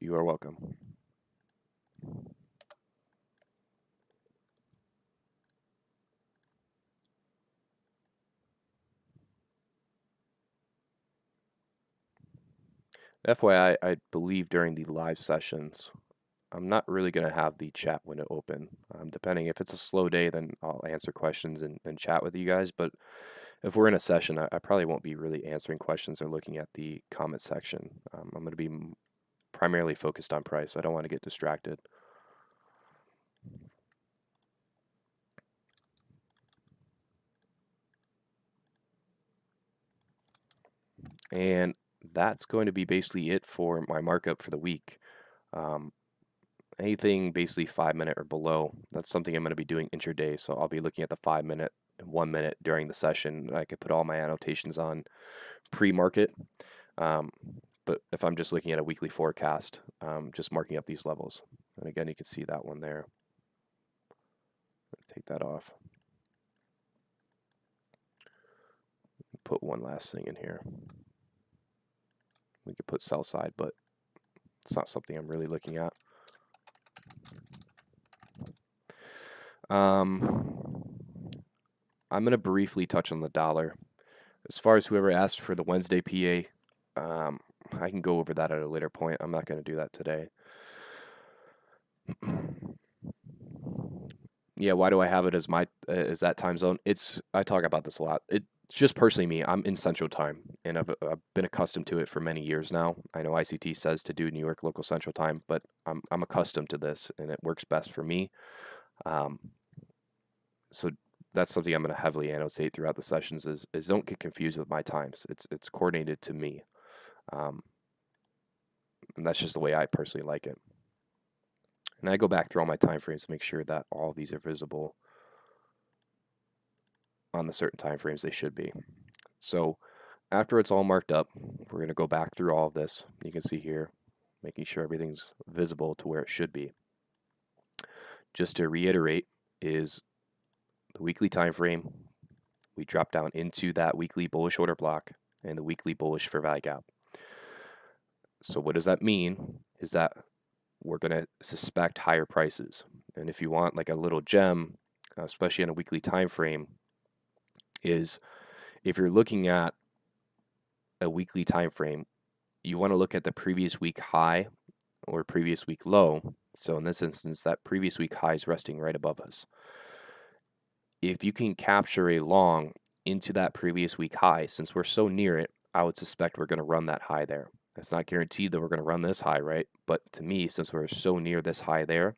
You are welcome. FYI, I believe during the live sessions, I'm not really going to have the chat window open. Depending if it's a slow day, then I'll answer questions and chat with you guys. But if we're in a session, I probably won't be really answering questions or looking at the comment section. I'm going to be primarily focused on price. I don't want to get distracted. And that's going to be basically it for my markup for the week. Anything basically 5 minute or below, that's something I'm going to be doing intraday. So I'll be looking at the 5 minute and 1 minute during the session. I could put all my annotations on pre-market. But if I'm just looking at a weekly forecast, just marking up these levels. And again, you can see that one there. Take that off. Put one last thing in here. We could put sell side, but it's not something I'm really looking at. I'm going to briefly touch on the dollar. As far as whoever asked for the Wednesday PA, I can go over that at a later point. I'm not going to do that today. Yeah, why do I have it as as that time zone? I talk about this a lot. It's just personally me. I'm in Central Time, and I've been accustomed to it for many years now. I know ICT says to do New York local Central Time, but I'm accustomed to this, and it works best for me. So that's something I'm going to heavily annotate throughout the sessions is don't get confused with my times. It's coordinated to me, and that's just the way I personally like it. And I go back through all my time frames to make sure that all of these are visible on the certain time frames they should be. So after it's all marked up, we're going to go back through all of this. You can see here, making sure everything's visible to where it should be. Just to reiterate, is the weekly time frame. We drop down into that weekly bullish order block and the weekly bullish fair value gap. So what does that mean? Is that we're going to suspect higher prices. And if you want like a little gem, especially on a weekly time frame, is if you're looking at a weekly time frame, you want to look at the previous week high or previous week low. So in this instance, that previous week high is resting right above us. If you can capture a long into that previous week high, since we're so near it, I would suspect we're going to run that high there. It's not guaranteed that we're going to run this high, right? But to me, since we're so near this high there,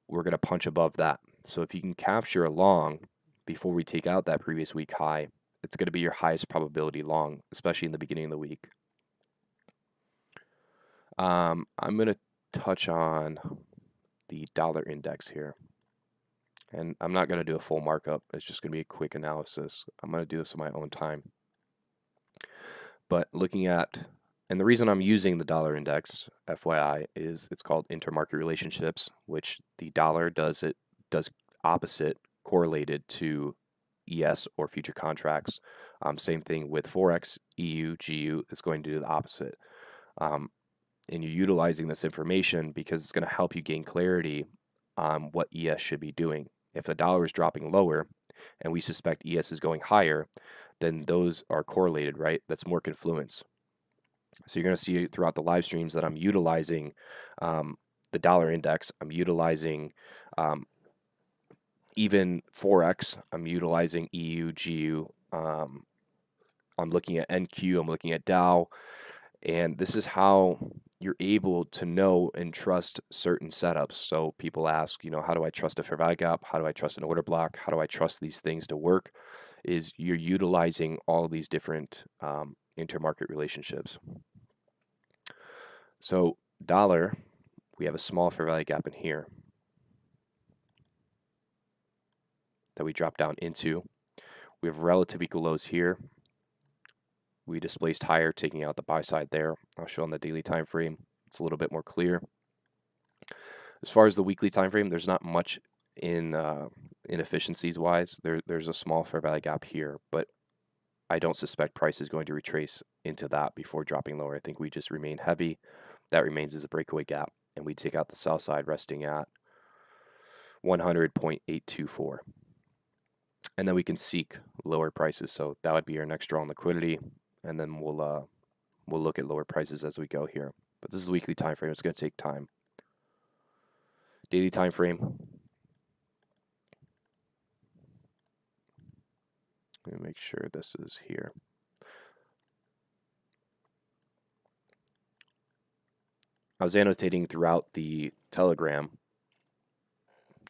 we're going to punch above that. So if you can capture a long before we take out that previous week high, it's going to be your highest probability long, especially in the beginning of the week. I'm going to touch on the dollar index here. And I'm not going to do a full markup. It's just going to be a quick analysis. I'm going to do this in my own time. But looking at, and the reason I'm using the dollar index, FYI, is it's called intermarket relationships, which the dollar does opposite correlated to ES or future contracts. Same thing with Forex, EU, GU is going to do the opposite. And you're utilizing this information because it's going to help you gain clarity on what ES should be doing. If the dollar is dropping lower and we suspect ES is going higher, then those are correlated, right? That's more confluence. So you're going to see throughout the live streams that I'm utilizing the dollar index. I'm utilizing even Forex. I'm utilizing EU, GU. I'm looking at NQ. I'm looking at Dow. And this is how you're able to know and trust certain setups. So people ask, how do I trust a fair value gap? How do I trust an order block? How do I trust these things to work? Is you're utilizing all of these different intermarket relationships. So dollar, we have a small fair value gap in here that we drop down into. We have relative equal lows here. We displaced higher, taking out the buy side there. I'll show on the daily time frame. It's a little bit more clear. As far as the weekly time frame, there's not much in inefficiencies wise. There's a small fair value gap here, but I don't suspect price is going to retrace into that before dropping lower. I think we just remain heavy. That remains as a breakaway gap, and we take out the sell side resting at 100.824. And then we can seek lower prices. So that would be our next draw on liquidity. And then we'll look at lower prices as we go here. But this is the weekly time frame. It's going to take time. Daily time frame. Let me make sure this is here. I was annotating throughout the Telegram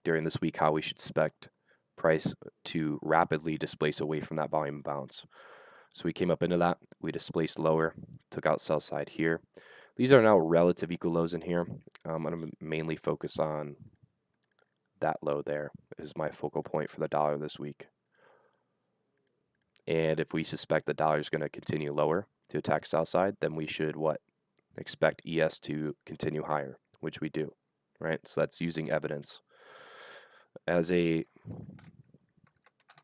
during this week how we should expect price to rapidly displace away from that volume bounce. So we came up into that, we displaced lower, took out sell side here. These are now relative equal lows in here. I'm going to mainly focus on that low there is my focal point for the dollar this week. And if we suspect the dollar is going to continue lower to attack sell side, then we should what? Expect ES to continue higher, which we do, right? So that's using evidence. As a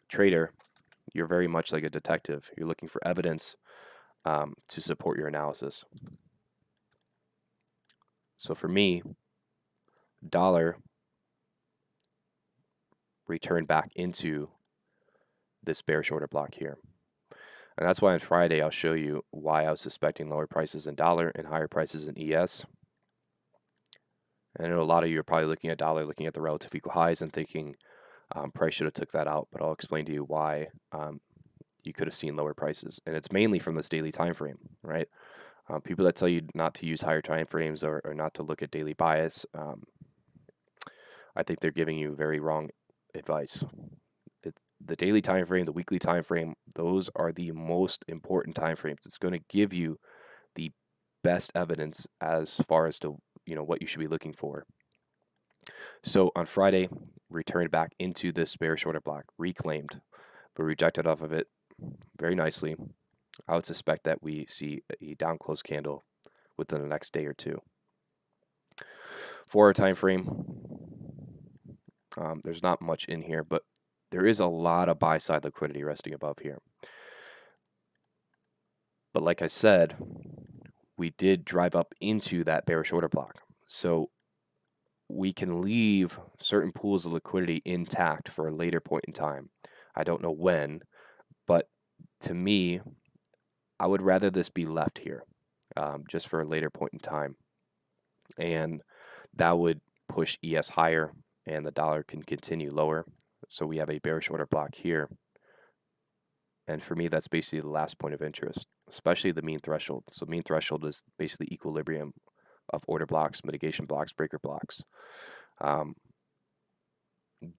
trader, you're very much like a detective. You're looking for evidence to support your analysis. So for me, dollar returned back into this bearish order block here. And that's why on Friday I'll show you why I was suspecting lower prices in dollar and higher prices in ES. And I know a lot of you are probably looking at dollar, looking at the relative equal highs and thinking price should have took that out, but I'll explain to you why you could have seen lower prices. And it's mainly from this daily time frame, right? People that tell you not to use higher time frames or not to look at daily bias, I think they're giving you very wrong advice. The daily time frame, the weekly time frame, those are the most important time frames. It's going to give you the best evidence as far as to what you should be looking for. So on Friday, returned back into this bearish order block, reclaimed, but rejected off of it very nicely. I would suspect that we see a down close candle within the next day or two. 4 hour time frame, there's not much in here, but there is a lot of buy side liquidity resting above here. But like I said, we did drive up into that bearish order block. So we can leave certain pools of liquidity intact for a later point in time. I don't know when, but to me, I would rather this be left here just for a later point in time. And that would push ES higher and the dollar can continue lower. So we have a bearish order block here. And for me, that's basically the last point of interest, especially the mean threshold. So mean threshold is basically equilibrium of order blocks, mitigation blocks, breaker blocks.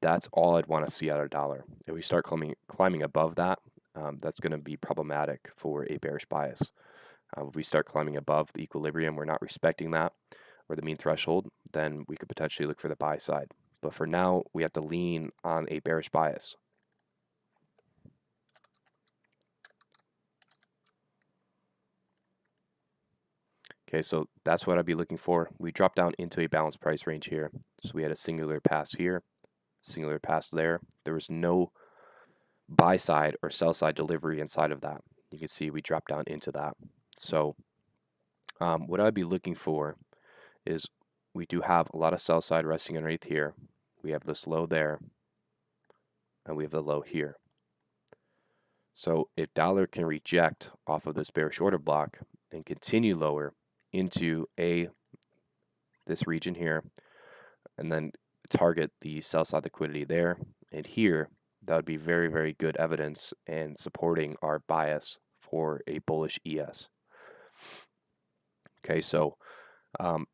That's all I'd want to see out of dollar. If we start climbing above that, that's going to be problematic for a bearish bias. If we start climbing above the equilibrium, we're not respecting that, or the mean threshold, then we could potentially look for the buy side. But for now, we have to lean on a bearish bias. Okay, so that's what I'd be looking for. We dropped down into a balanced price range here. So we had a singular pass here, singular pass there. There was no buy side or sell side delivery inside of that. You can see we dropped down into that. So what I'd be looking for is we do have a lot of sell side resting underneath here. We have this low there, and we have the low here. So if dollar can reject off of this bearish order block and continue lower into this region here, and then target the sell side liquidity there and here, that would be very, very good evidence and supporting our bias for a bullish ES. Okay, so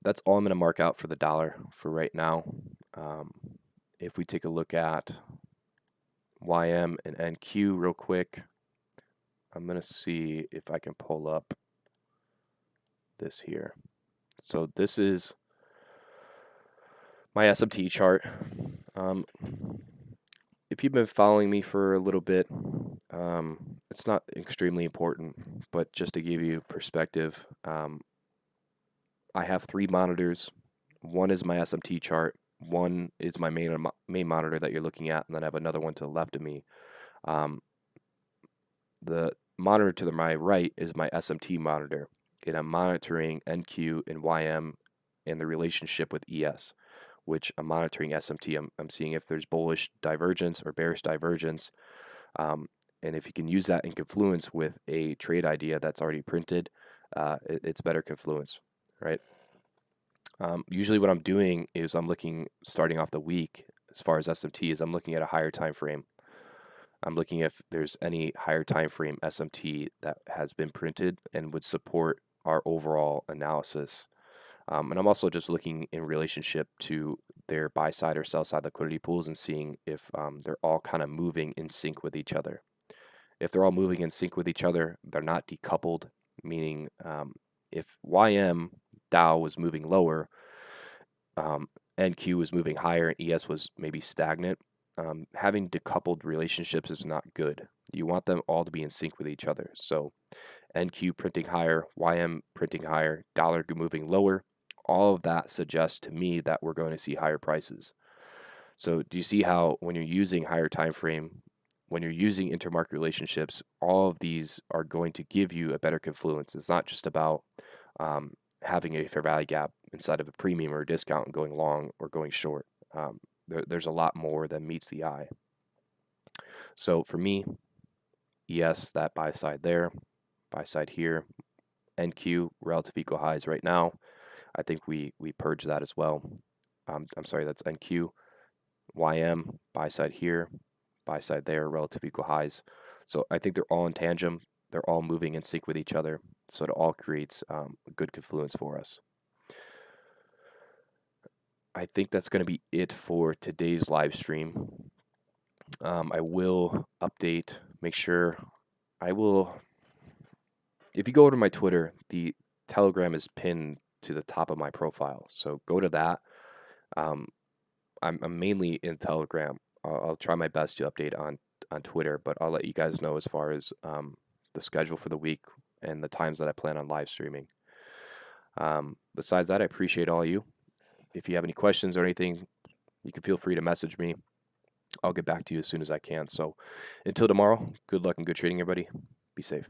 that's all I'm going to mark out for the dollar for right now. If we take a look at YM and NQ real quick, I'm going to see if I can pull up this here. So this is my SMT chart. If you've been following me for a little bit, it's not extremely important, but just to give you perspective, I have 3 monitors. One is my SMT chart. One is my main monitor that you're looking at, and then I have another one to the left of me. The monitor to my right is my SMT monitor, and I'm monitoring NQ and YM and the relationship with ES, which I'm monitoring SMT. I'm seeing if there's bullish divergence or bearish divergence, and if you can use that in confluence with a trade idea that's already printed, it's better confluence, right? Usually what I'm doing is I'm looking, starting off the week, as far as SMT, is I'm looking at a higher time frame. I'm looking if there's any higher time frame SMT that has been printed and would support our overall analysis. And I'm also just looking in relationship to their buy side or sell side liquidity pools and seeing if they're all kind of moving in sync with each other. If they're all moving in sync with each other, they're not decoupled, meaning if YM Dow was moving lower, NQ was moving higher, and ES was maybe stagnant, having decoupled relationships is not good. You want them all to be in sync with each other. So NQ printing higher, YM printing higher, dollar moving lower, all of that suggests to me that we're going to see higher prices. So do you see how when you're using higher time frame, when you're using intermarket relationships, all of these are going to give you a better confluence. It's not just about having a fair value gap inside of a premium or a discount and going long or going short. There's a lot more than meets the eye. So for me, ES, that buy side there, buy side here, NQ, relative equal highs right now. I think we purge that as well. I'm sorry, that's NQ, YM, buy side here, buy side there, relative equal highs. So I think they're all in tandem. They're all moving in sync with each other. So it all creates a good confluence for us. I think that's going to be it for today's live stream. I will update, make sure I will, if you go over to my Twitter, the Telegram is pinned to the top of my profile. So go to that. I'm mainly in Telegram. I'll try my best to update on Twitter, but I'll let you guys know as far as the schedule for the week and the times that I plan on live streaming. Besides that, I appreciate all you. If you have any questions or anything, you can feel free to message me. I'll get back to you as soon as I can. So until tomorrow, good luck and good trading, everybody. Be safe.